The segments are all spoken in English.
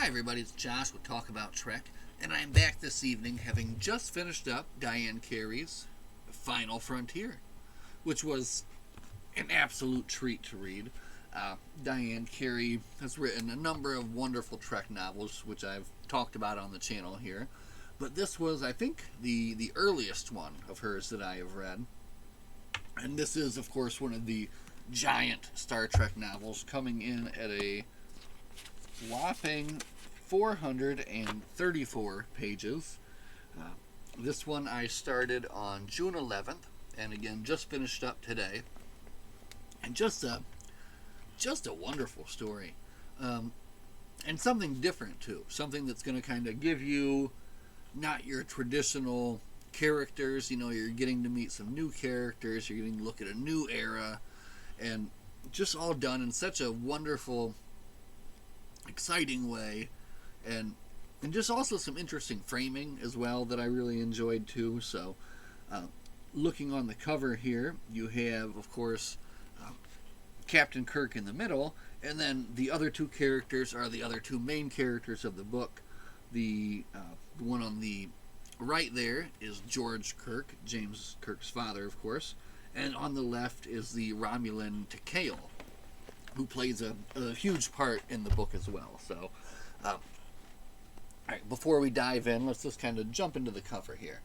everybody, it's Josh with Talk About Trek, and I'm back this evening having just finished up Diane Carey's Final Frontier, which was an absolute treat to read. Diane Carey has written a number of wonderful Trek novels, which I've talked about on the channel here, but this was, I think, the earliest one of hers that I have read. And this is, of course, one of the giant Star Trek novels, coming in at a whopping 434 pages. This one I started on June 11th, and again just finished up today. And just a wonderful story, and something different too. Something that's going to kind of give you not your traditional characters. You know, you're getting to meet some new characters. You're getting to look at a new era, and just all done in such a wonderful, exciting way, and just also some interesting framing as well that I really enjoyed too. So looking on the cover here, you have, of course, Captain Kirk in the middle, and then the other two characters are the other two main characters of the book. The one on the right there is George Kirk, James Kirk's father, of course, and on the left is the Romulan Takeo, who plays a huge part in the book as well. So, all right, before we dive in, let's just kind of jump into the cover here.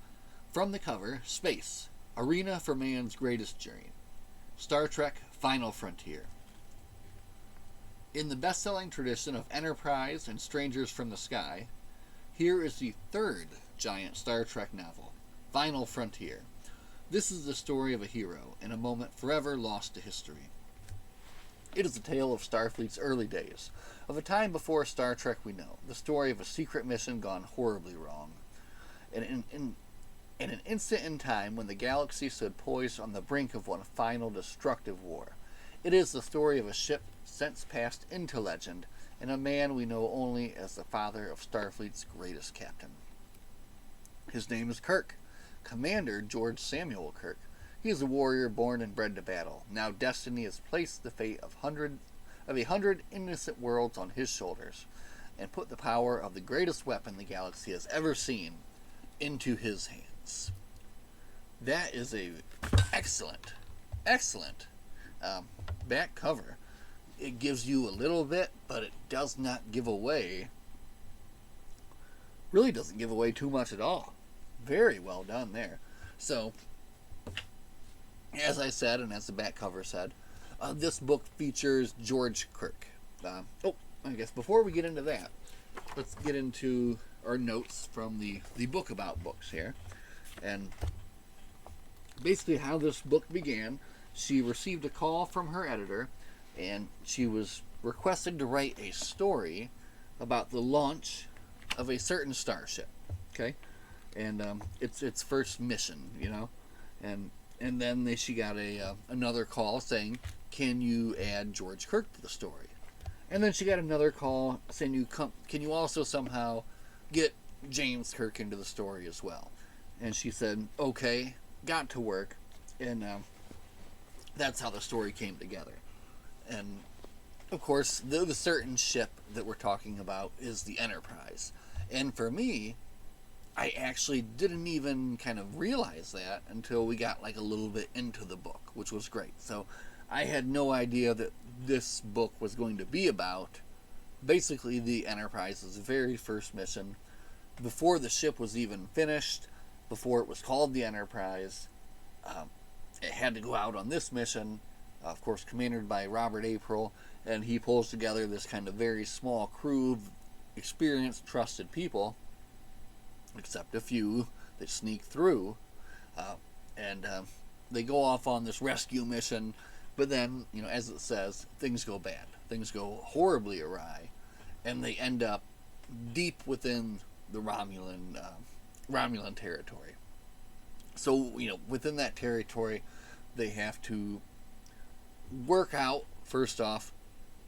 From the cover, Space, Arena for Man's Greatest Journey. Star Trek Final Frontier. In the best-selling tradition of Enterprise and Strangers from the Sky, here is the third giant Star Trek novel, Final Frontier. This is the story of a hero in a moment forever lost to history. It is a tale of Starfleet's early days, of a time before Star Trek we know, the story of a secret mission gone horribly wrong. In an instant in time when the galaxy stood poised on the brink of one final destructive war. It is the story of a ship since passed into legend, and a man we know only as the father of Starfleet's greatest captain. His name is Kirk, Commander George Samuel Kirk. He is a warrior born and bred to battle. Now destiny has placed the fate of a hundred innocent worlds on his shoulders, and put the power of the greatest weapon the galaxy has ever seen into his hands. That is a excellent back cover. It gives you a little bit, but it does not give away, really doesn't give away too much at all. Very well done there. So, as I said, and as the back cover said, this book features George Kirk. I guess before we get into that, let's get into our notes from the book about books here. And basically how this book began, she received a call from her editor, and she was requested to write a story about the launch of a certain starship. Okay? And its first mission, you know. And then she got another call saying, can you add George Kirk to the story? And then she got another call saying, can you also somehow get James Kirk into the story as well? And she said, okay, got to work. And that's how the story came together. And, of course, the certain ship that we're talking about is the Enterprise. And for me, I actually didn't even kind of realize that until we got like a little bit into the book, which was great. So I had no idea that this book was going to be about basically the Enterprise's very first mission, before the ship was even finished, before it was called the Enterprise. It had to go out on this mission, of course commanded by Robert April, and he pulls together this kind of very small crew of experienced, trusted people, except a few that sneak through, and they go off on this rescue mission. But then, you know, as it says, things go bad. Things go horribly awry, and they end up deep within the Romulan territory. So, you know, within that territory, they have to work out, first off,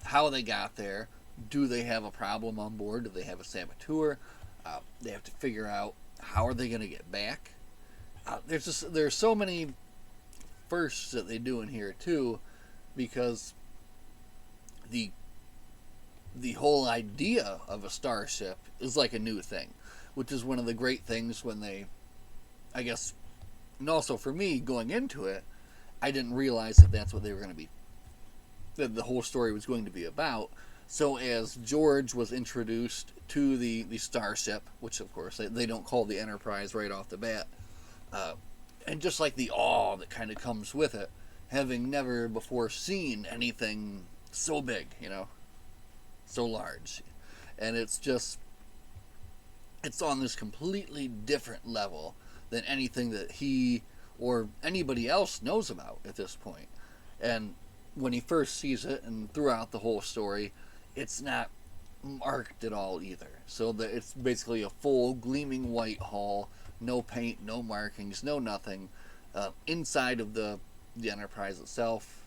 how they got there. Do they have a problem on board? Do they have a saboteur? They have to figure out how are they going to get back. There's so many firsts that they do in here too, because the the whole idea of a starship is like a new thing, which is one of the great things when they, I guess, and also for me going into it, I didn't realize that that's what they were going to be, that the whole story was going to be about. So as George was introduced to the starship, which of course they don't call the Enterprise right off the bat, and just like the awe that kind of comes with it, having never before seen anything so big, so large, and it's on this completely different level than anything that he or anybody else knows about at this point. And when he first sees it and throughout the whole story, it's not marked at all either. So that it's basically a full gleaming white hull, no paint, no markings, no nothing. Inside of the Enterprise itself,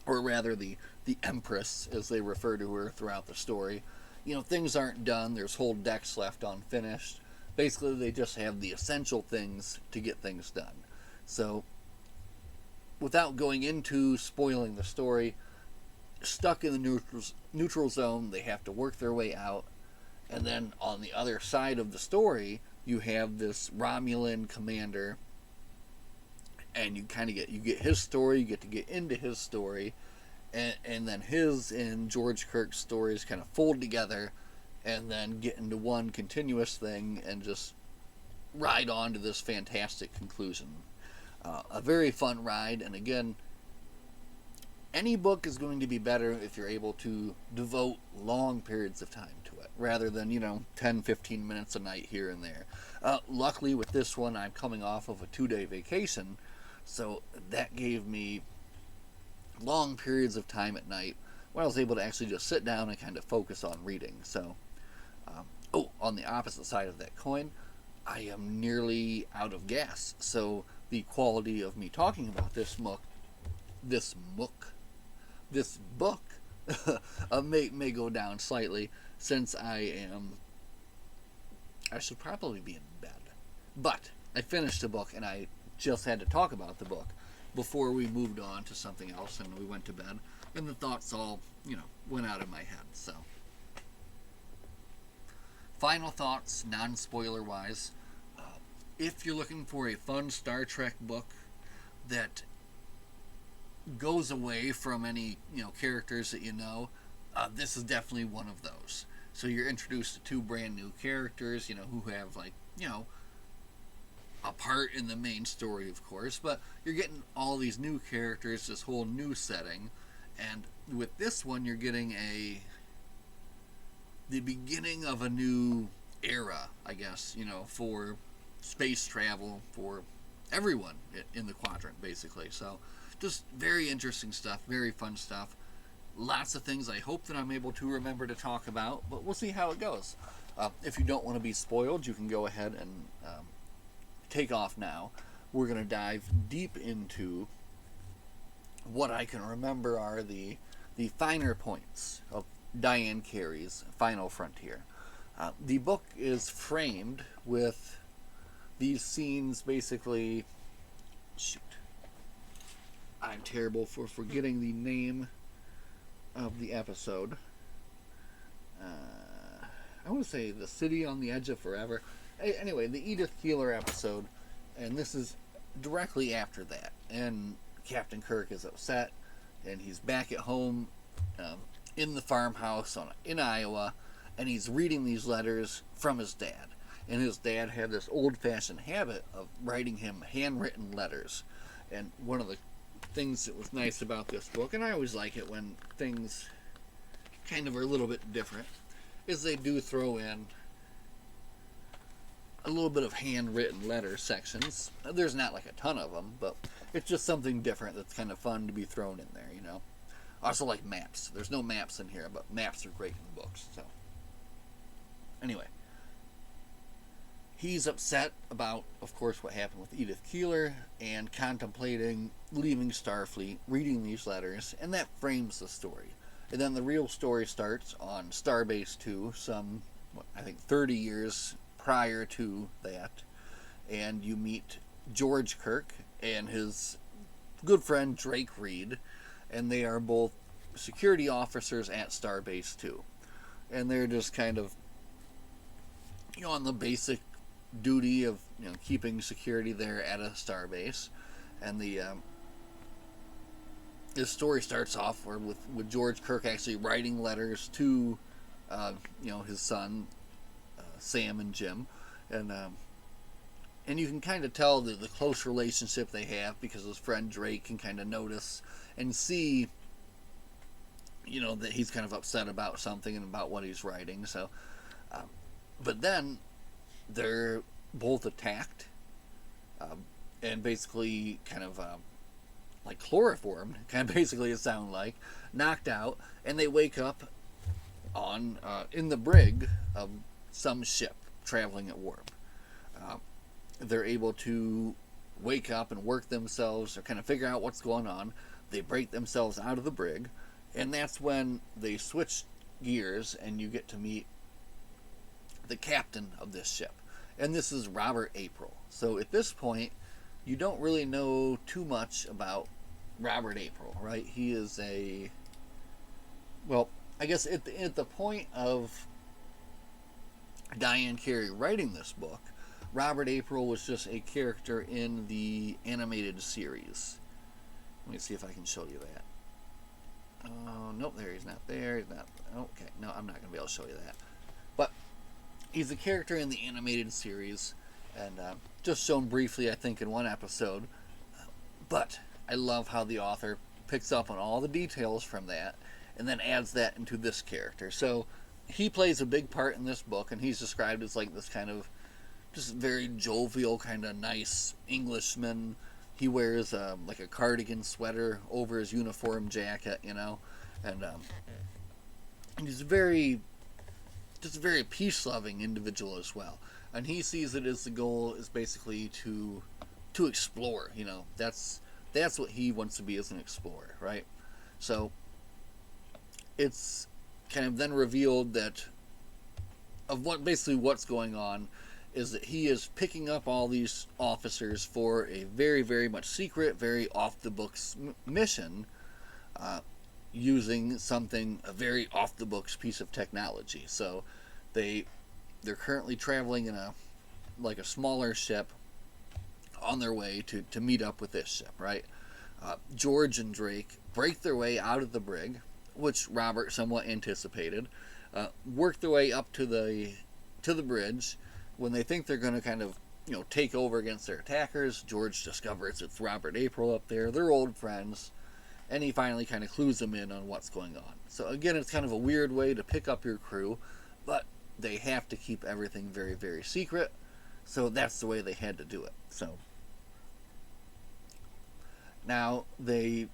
or rather the Empress, as they refer to her throughout the story, things aren't done. There's whole decks left unfinished. Basically, they just have the essential things to get things done. So, without going into spoiling the story, stuck in the neutral zone, they have to work their way out. And then on the other side of the story, you have this Romulan commander, and you get his story, you get to get into his story, and then his and George Kirk's stories kind of fold together, and then get into one continuous thing and just ride on to this fantastic conclusion. A very fun ride, and again, any book is going to be better if you're able to devote long periods of time to it, rather than, 10, 15 minutes a night here and there. Luckily with this one, I'm coming off of a 2-day vacation, so that gave me long periods of time at night when I was able to actually just sit down and kind of focus on reading. So, on the opposite side of that coin, I am nearly out of gas. So the quality of me talking about this book may go down slightly, since I should probably be in bed. But I finished the book, and I just had to talk about the book before we moved on to something else, and we went to bed, and the thoughts all, went out of my head. So, final thoughts, non-spoiler wise. If you're looking for a fun Star Trek book that goes away from any characters that this is definitely one of those. So you're introduced to 2 brand new characters, who have a part in the main story, of course, but you're getting all these new characters, this whole new setting, and with this one you're getting the beginning of a new era, I guess, for space travel for everyone in the quadrant, basically. So just very interesting stuff, very fun stuff. Lots of things I hope that I'm able to remember to talk about, but we'll see how it goes. If you don't want to be spoiled, you can go ahead and take off now. We're going to dive deep into what I can remember are the finer points of Diane Carey's Final Frontier. The book is framed with these scenes, basically. Shoot. I'm terrible for forgetting the name of the episode. I want to say The City on the Edge of Forever. Anyway, the Edith Keeler episode, and this is directly after that. And Captain Kirk is upset, and he's back at home in the farmhouse in Iowa, and he's reading these letters from his dad. And his dad had this old-fashioned habit of writing him handwritten letters. And one of the things that was nice about this book, and I always like it when things kind of are a little bit different, is they do throw in a little bit of handwritten letter sections. There's not like a ton of them, but it's just something different that's kind of fun to be thrown in there, Also like maps. There's no maps in here, but maps are great in books. So anyway, he's upset about, of course, what happened with Edith Keeler, and contemplating leaving Starfleet, reading these letters, and that frames the story. And then the real story starts on Starbase 2, I think 30 years prior to that, and you meet George Kirk and his good friend Drake Reed, and they are both security officers at Starbase 2. And they're just kind of, on the basic duty of, keeping security there at a starbase. And this story starts off with George Kirk actually writing letters to, his son, Sam and Jim. And you can kind of tell the close relationship they have, because his friend Drake can kind of notice and see, that he's kind of upset about something and about what he's writing. So, but then they're both attacked, and basically kind of like chloroformed, kind of basically it sounds like, knocked out, and they wake up on in the brig of some ship traveling at warp. They're able to wake up and work themselves, or kind of figure out what's going on. They break themselves out of the brig, and that's when they switch gears, and you get to meet the captain of this ship. And this is Robert April. So at this point, you don't really know too much about Robert April, right? He is I guess at the point of Diane Carey writing this book, Robert April was just a character in the animated series. Let me see if I can show you that. Oh, nope, he's not there. He's not. Okay, no, I'm not going to be able to show you that. But he's a character in the animated series, and just shown briefly, I think, in one episode. But I love how the author picks up on all the details from that, and then adds that into this character. So he plays a big part in this book, and he's described as like this kind of just very jovial, kind of nice Englishman. He wears like a cardigan sweater over his uniform jacket, and he's just a very peace-loving individual as well. And he sees it as the goal is basically to explore. That's what he wants to be, as an explorer, right? So it's kind of then revealed that what's going on is that he is picking up all these officers for a very, very much secret, very off-the-books mission, using a very off-the-books piece of technology. So they're currently traveling in a smaller ship on their way to meet up with this ship, right? George and Drake break their way out of the brig, which Robert somewhat anticipated, work their way up to the bridge. When they think they're going to kind of, take over against their attackers, George discovers it's Robert April up there. They're old friends, and he finally kind of clues them in on what's going on. So again, it's kind of a weird way to pick up your crew, but they have to keep everything very, very secret, so that's the way they had to do it. So now I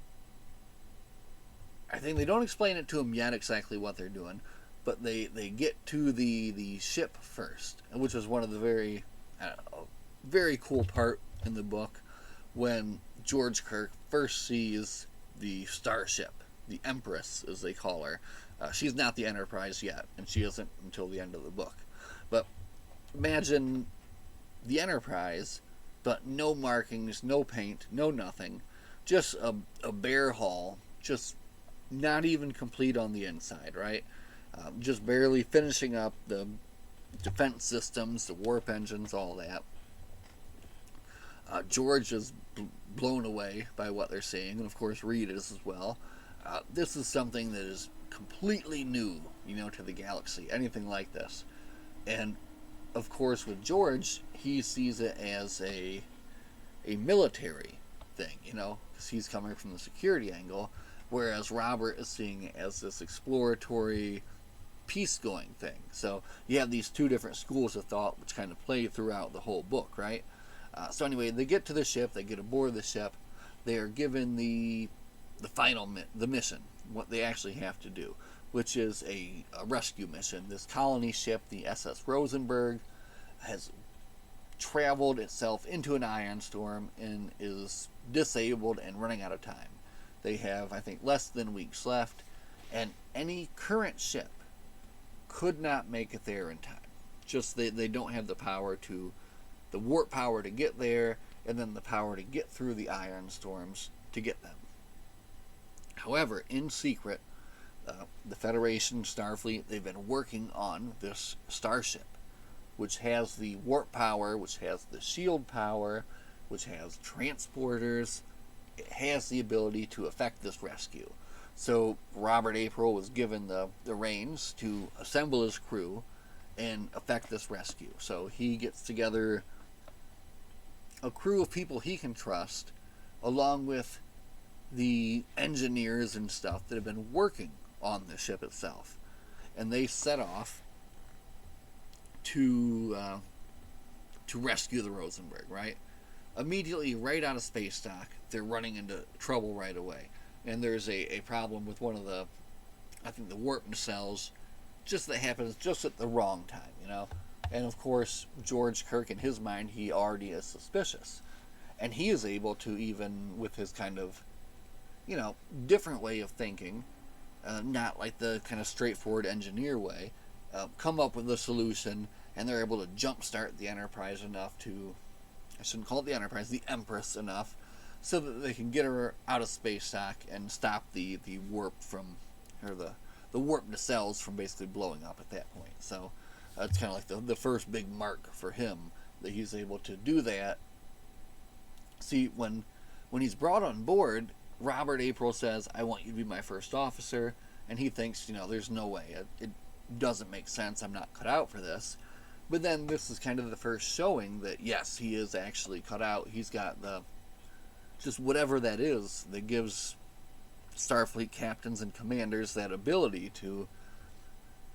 think they don't explain it to him yet exactly what they're doing, but they get to the ship first, which was one of the very cool part in the book, when George Kirk first sees the starship, the Empress, as they call her. She's not the Enterprise yet, and she isn't until the end of the book. But imagine the Enterprise, but no markings, no paint, no nothing, just a bare hull, just not even complete on the inside, right? Just barely finishing up the defense systems, the warp engines, all that. George is blown away by what they're seeing, and of course Reed is as well. This is something that is completely new, to the galaxy, anything like this. And of course with George, he sees it as a military thing, because he's coming from the security angle, whereas Robert is seeing it as this exploratory, peace-going thing. So you have these two different schools of thought which kind of play throughout the whole book, right? So anyway, they get to the ship, they get aboard the ship, they are given the the mission, what they actually have to do, which is a rescue mission. This colony ship, the SS Rosenberg, has traveled itself into an ion storm and is disabled and running out of time. They have, I think, less than weeks left, and any current ship could not make it there in time. Just they don't have the warp power to get there, and then the power to get through the ion storms to get them. However, in secret, the Federation, Starfleet, they've been working on this starship, which has the warp power, which has the shield power, which has transporters. It has the ability to effect this rescue. So Robert April was given the reins to assemble his crew and effect this rescue. So he gets together a crew of people he can trust, along with the engineers and stuff that have been working on the ship itself. And they set off to rescue the Rosenberg, right? Immediately, right out of space dock, they're running into trouble right away. And there's a problem with one of the, I think, the warp nacelles, just that happens just at the wrong time, you know? And of course, George Kirk, in his mind, he already is suspicious. And he is able to, even with his kind of, you know, different way of thinking, not like the kind of straightforward engineer way, come up with a solution, and they're able to jumpstart the Enterprise enough to, I shouldn't call it the Enterprise, the Empress enough, so that they can get her out of space dock and stop the warp from, or the warp nacelles from basically blowing up at that point. So it's kind of like the first big mark for him, that he's able to do that. See, when he's brought on board, Robert April says, I want you to be my first officer, and he thinks, you know, there's no way. It doesn't make sense. I'm not cut out for this. But then this is kind of the first showing that, yes, he is actually cut out. He's got just whatever that is that gives Starfleet captains and commanders that ability to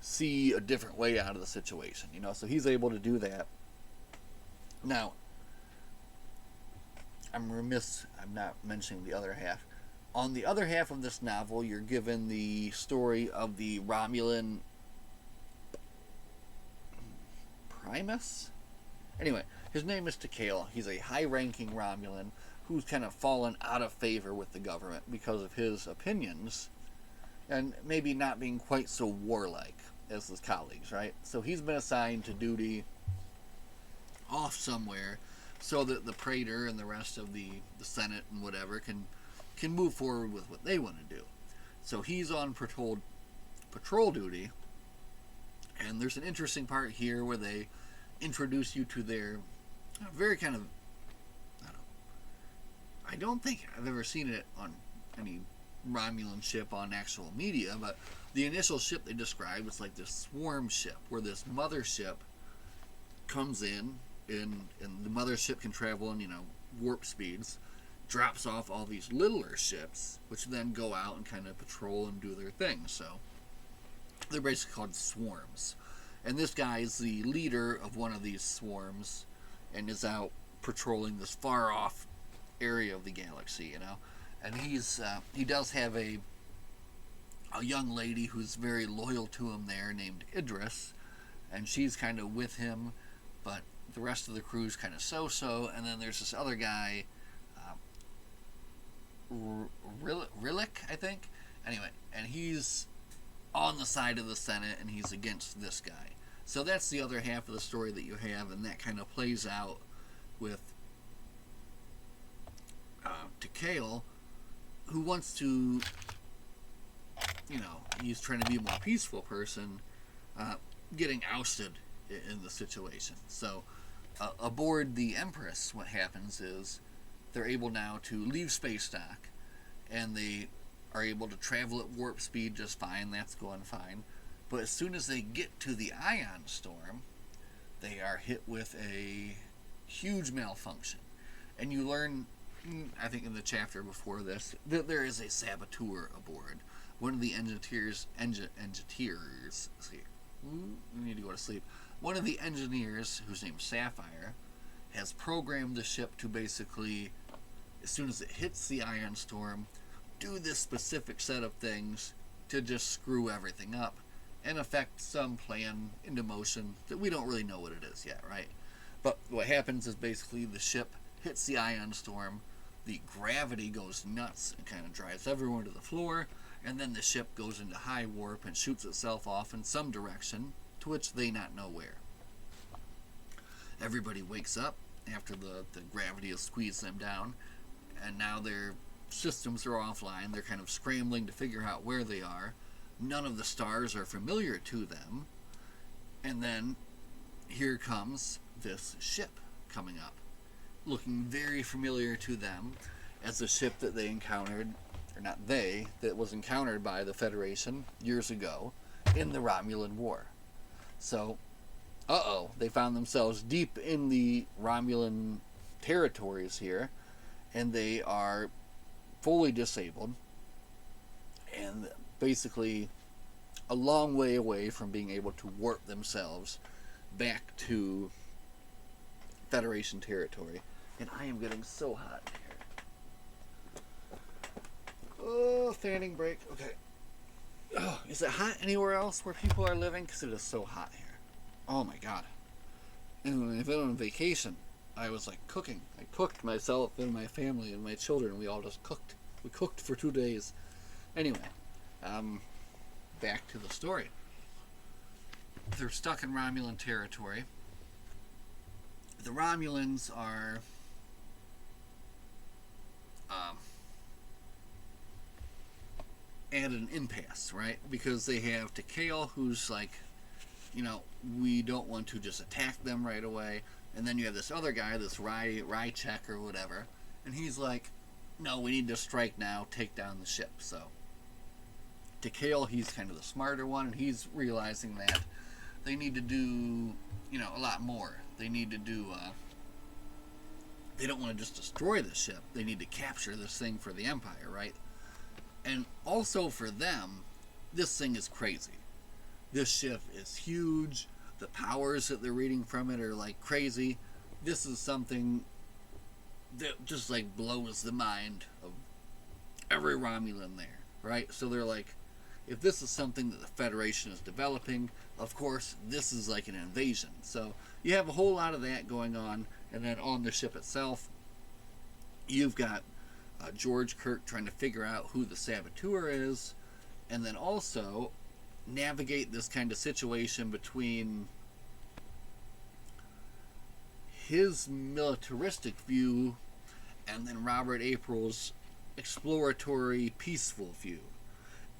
see a different way out of the situation, you know, so he's able to do that. Now, I'm remiss, I'm not mentioning the other half. On the other half of this novel, you're given the story of the Romulan Primus? Anyway, his name is Takale. He's a high-ranking Romulan who's kind of fallen out of favor with the government because of his opinions and maybe not being quite so warlike as his colleagues, right? So he's been assigned to duty off somewhere so that the Praetor and the rest of the Senate and whatever can move forward with what they want to do. So he's on patrol duty, and there's an interesting part here where they introduce you to their very kind of, I don't think I've ever seen it on any Romulan ship on actual media, but the initial ship they describe is like this swarm ship, where this mothership comes in, and the mothership can travel in, you know, warp speeds, drops off all these littler ships, which then go out and kind of patrol and do their thing. So they're basically called swarms. And this guy is the leader of one of these swarms and is out patrolling this far off area of the galaxy, you know. And he does have a young lady who's very loyal to him there, named Idris, and she's kind of with him, but the rest of the crew's kind of so-so. And then there's this other guy, Rillick, I think. Anyway, and he's on the side of the Senate, and he's against this guy. So that's the other half of the story that you have, and that kind of plays out with Takale, who wants to, you know, he's trying to be a more peaceful person, getting ousted in the situation. So aboard the Empress, what happens is they're able now to leave space dock, and they are able to travel at warp speed just fine. That's going fine. But as soon as they get to the ion storm, they are hit with a huge malfunction. And you learn, I think in the chapter before this, that there is a saboteur aboard. One of the engineers, see, we need to go to sleep. One of the engineers, whose name's Sapphire, has programmed the ship to basically, as soon as it hits the ion storm, do this specific set of things to just screw everything up and affect some plan into motion that we don't really know what it is yet, right? But what happens is basically the ship hits the ion storm, the gravity goes nuts and kind of drives everyone to the floor, and then the ship goes into high warp and shoots itself off in some direction, to which they not know where. Everybody wakes up after the gravity has squeezed them down, and now they're systems are offline. They're kind of scrambling to figure out where they are. None of the stars are familiar to them. And then here comes this ship coming up, looking very familiar to them as the ship that they encountered, or not they, that was encountered by the Federation years ago in the Romulan War. So, they found themselves deep in the Romulan territories here, and they are fully disabled, and basically a long way away from being able to warp themselves back to Federation territory. And I am getting so hot here. Oh, fanning break. Okay. Oh, is it hot anywhere else where people are living? Because it is so hot here. Oh my god. And when I've been on vacation, I was like cooking. I cooked myself and my family and my children. We all just cooked. We cooked for 2 days. Anyway, back to the story. They're stuck in Romulan territory. The Romulans are at an impasse, right? Because they have Takeo, who's like, we don't want to just attack them right away. And then you have this other guy, this Rychek or whatever, and he's like, no, we need to strike now, take down the ship. So Takeo, he's kind of the smarter one, and he's realizing that they need to do, a lot more. They need to do, they don't want to just destroy the ship. They need to capture this thing for the Empire, right? And also for them, this thing is crazy. This ship is huge. The powers that they're reading from it are like crazy. This is something that just like blows the mind of every Romulan there, right? So they're like, if this is something that the Federation is developing, of course, this is like an invasion. So you have a whole lot of that going on. And then on the ship itself, you've got George Kirk trying to figure out who the saboteur is, and then also navigate this kind of situation between his militaristic view and then Robert April's exploratory, peaceful view.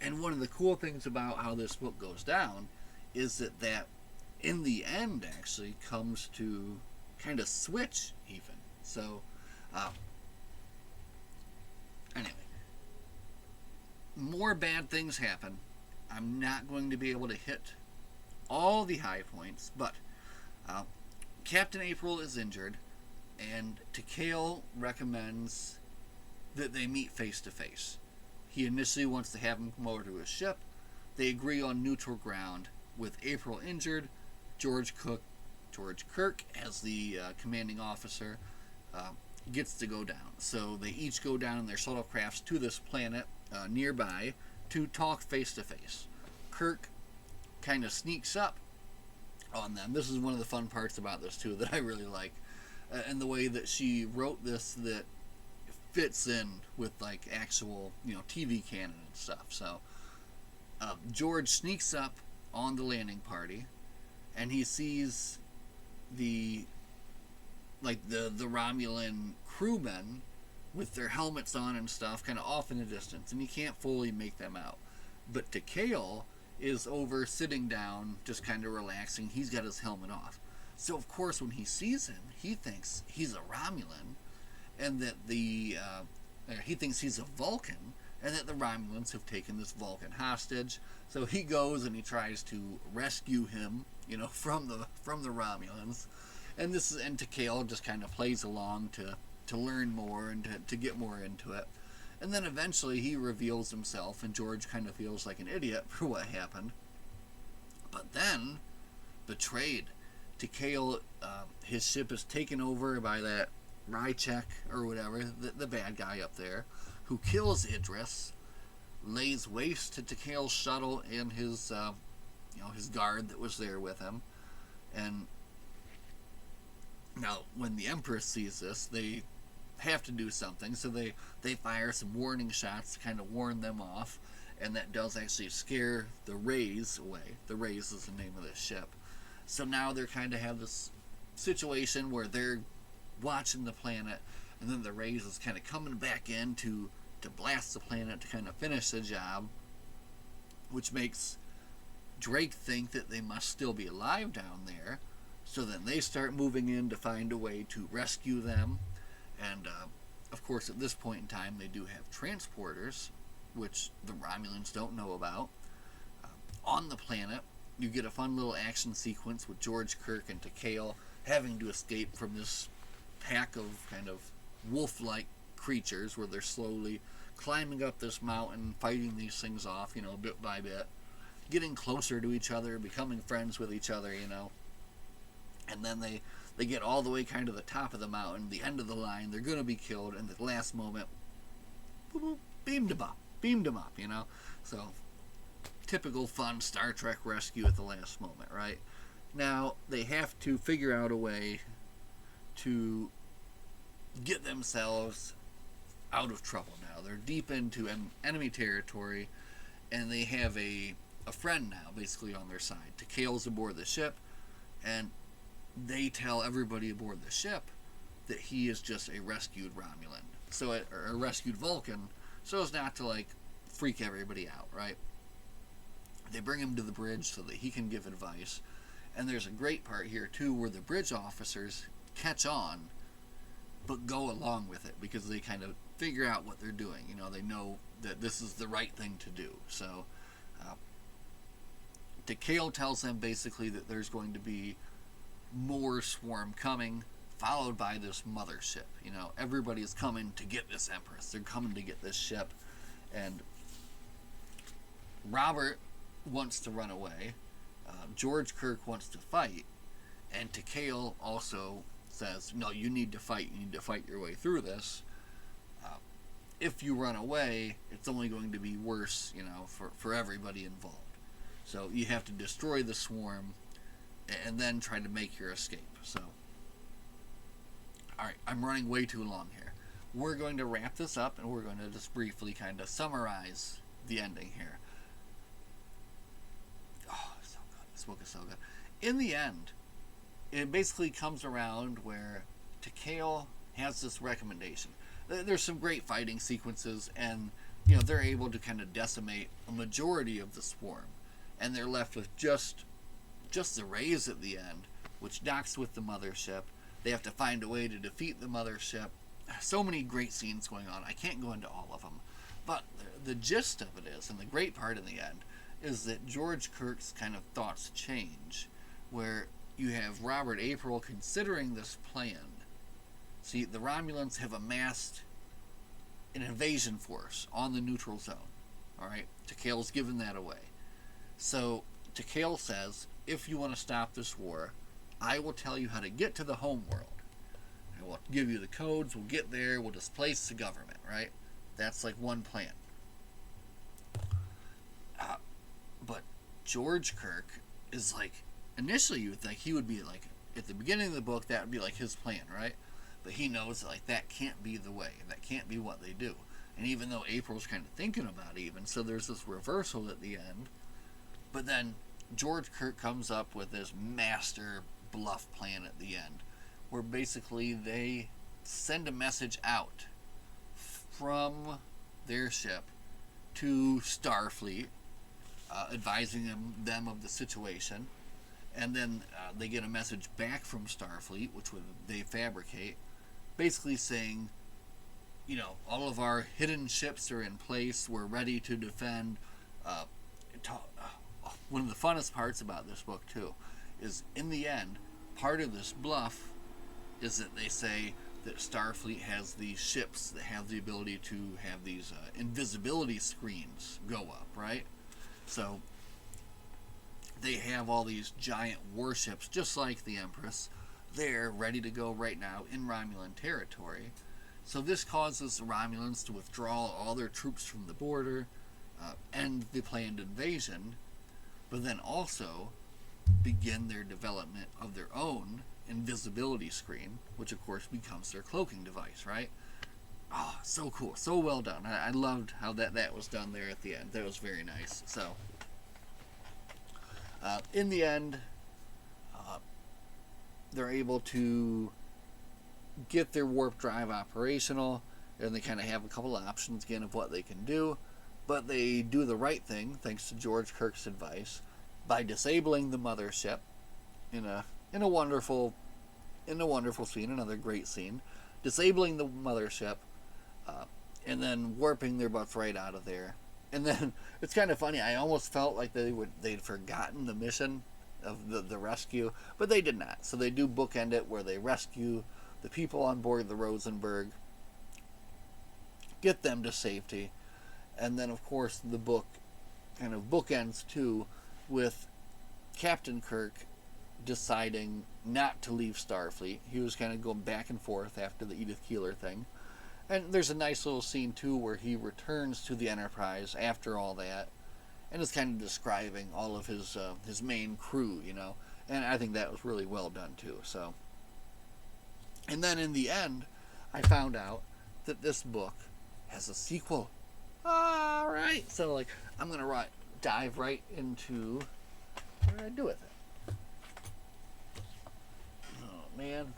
And one of the cool things about how this book goes down is that in the end actually comes to kind of switch even. So, anyway, more bad things happen. I'm not going to be able to hit all the high points, but Captain April is injured, and Takeo recommends that they meet face to face. He initially wants to have him come over to his ship. They agree on neutral ground. With April injured, George Kirk, as the commanding officer, gets to go down. So they each go down in their shuttlecrafts to this planet nearby to talk face to face. Kirk kind of sneaks up on them. This is one of the fun parts about this too that I really like, and the way that she wrote this that fits in with like actual TV canon and stuff. So George sneaks up on the landing party, and he sees the Romulan crewmen with their helmets on and stuff kind of off in the distance, and you can't fully make them out. But Takeo is over sitting down, just kind of relaxing. He's got his helmet off. So of course when he sees him, he thinks he's a Romulan, and that he thinks he's a Vulcan, and that the Romulans have taken this Vulcan hostage. So he goes and he tries to rescue him, from the Romulans. And Takeo just kind of plays along to learn more and to get more into it. And then eventually he reveals himself, and George kind of feels like an idiot for what happened. But then, betrayed, Takeo, his ship is taken over by that Rychek or whatever, the bad guy up there, who kills Idris, lays waste to Takeo's shuttle and his guard that was there with him. And now, when the Empress sees this, they have to do something, so they fire some warning shots to kind of warn them off, and that does actually scare the Rays away. The Rays is the name of this ship. So now they kind of have this situation where they're watching the planet, and then the Rays is kind of coming back in to to blast the planet to kind of finish the job, which makes Drake think that they must still be alive down there. So then they start moving in to find a way to rescue them. And of course, at this point in time, they do have transporters, which the Romulans don't know about. On the planet, you get a fun little action sequence with George Kirk and Takeo having to escape from this pack of kind of wolf-like creatures where they're slowly climbing up this mountain, fighting these things off, bit by bit, getting closer to each other, becoming friends with each other, And then they get all the way kind of the top of the mountain, the end of the line, they're going to be killed, and at the last moment, beamed them up, So, typical fun Star Trek rescue at the last moment, right? Now, they have to figure out a way to get themselves out of trouble now. They're deep into enemy territory, and they have a friend now, basically, on their side. Takeo's aboard the ship, and they tell everybody aboard the ship that he is just a rescued Romulan, or a rescued Vulcan, so as not to, freak everybody out, right? They bring him to the bridge so that he can give advice, and there's a great part here, too, where the bridge officers catch on, but go along with it, because they kind of figure out what they're doing. They know that this is the right thing to do. So, Takeo tells them basically that there's going to be more swarm coming, followed by this mothership. Everybody's coming to get this Empress. They're coming to get this ship. And Robert wants to run away. George Kirk wants to fight. And Takeo also says, no, you need to fight. You need to fight your way through this. If you run away, it's only going to be worse, for everybody involved. So you have to destroy the swarm and then try to make your escape. So, alright, I'm running way too long here. We're going to wrap this up, and we're going to just briefly kind of summarize the ending here. Oh, so good. This book is so good. In the end, it basically comes around where Takeo has this recommendation. There's some great fighting sequences, and they're able to kind of decimate a majority of the swarm, and they're left with just the rays at the end, which docks with the mothership. They have to find a way to defeat the mothership. So many great scenes going on. I can't go into all of them, but the gist of it is, and the great part in the end, is that George Kirk's kind of thoughts change, where you have Robert April considering this plan. See, the Romulans have amassed an invasion force on the neutral zone. Alright? Takeo's given that away. So, Takeo says, if you want to stop this war, I will tell you how to get to the home world. I will give you the codes, we'll get there, we'll displace the government, right? That's one plan. But George Kirk is initially you would think he would be at the beginning of the book, that would be his plan, right? But he knows that can't be the way. That can't be what they do. And even though April's kind of thinking about it even, so there's this reversal at the end. But then George Kirk comes up with this master bluff plan at the end, where basically they send a message out from their ship to Starfleet, advising them of the situation. And then they get a message back from Starfleet, which they fabricate, basically saying, all of our hidden ships are in place, we're ready to defend. One of the funnest parts about this book, too, is in the end, part of this bluff is that they say that Starfleet has these ships that have the ability to have these invisibility screens go up, right? So they have all these giant warships, just like the Empress. They're ready to go right now in Romulan territory. So this causes the Romulans to withdraw all their troops from the border, end the planned invasion, but then also begin their development of their own invisibility screen, which of course becomes their cloaking device, right? Oh, so cool. So well done. I loved how that was done there at the end. That was very nice. So, in the end, they're able to get their warp drive operational, and they kind of have a couple of options again of what they can do, but they do the right thing thanks to George Kirk's advice by disabling the mothership in a wonderful scene, another great scene, disabling the mothership, and then warping their butts right out of there. And then it's kind of funny. I almost felt like they'd forgotten the mission of the rescue, but they did not. So they do bookend it where they rescue the people on board the Rosenberg, get them to safety, and then of course the book kind of bookends too with Captain Kirk deciding not to leave Starfleet. He was kind of going back and forth after the Edith Keeler thing. And there's a nice little scene too where he returns to the Enterprise after all that, and is kind of describing all of his main crew, you know. And I think that was really well done too. So, and then in the end, I found out that this book has a sequel. All right, so like I'm gonna dive right into what did I do with it? Oh man,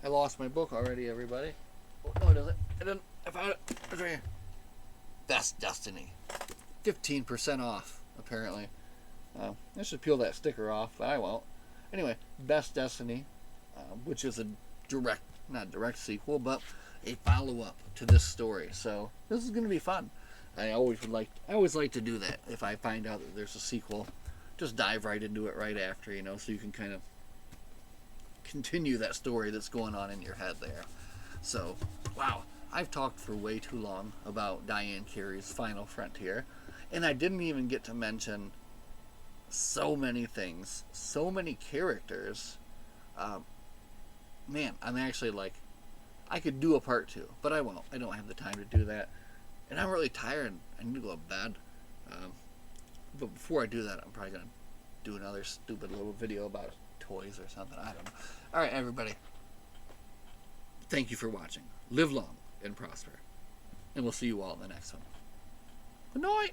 I lost my book already, everybody. Oh, no, it doesn't. I didn't. I found it. It's right here. Best Destiny. 15% off, apparently. I should peel that sticker off, but I won't. Anyway, Best Destiny, which is a not direct sequel, but a follow-up to this story. So this is going to be fun. I always like to do that. If I find out that there's a sequel, just dive right into it right after, you know, so you can kind of continue that story that's going on in your head there. So, wow, I've talked for way too long about Diane Carey's Final Frontier, and I didn't even get to mention so many things, so many characters. Man, I'm actually like, I could do a part 2, but I won't. I don't have the time to do that, and I'm really tired. I need to go to bed. But before I do that, I'm probably going to do another stupid little video about toys or something. I don't know. All right, everybody. Thank you for watching. Live long and prosper. And we'll see you all in the next one. Good night.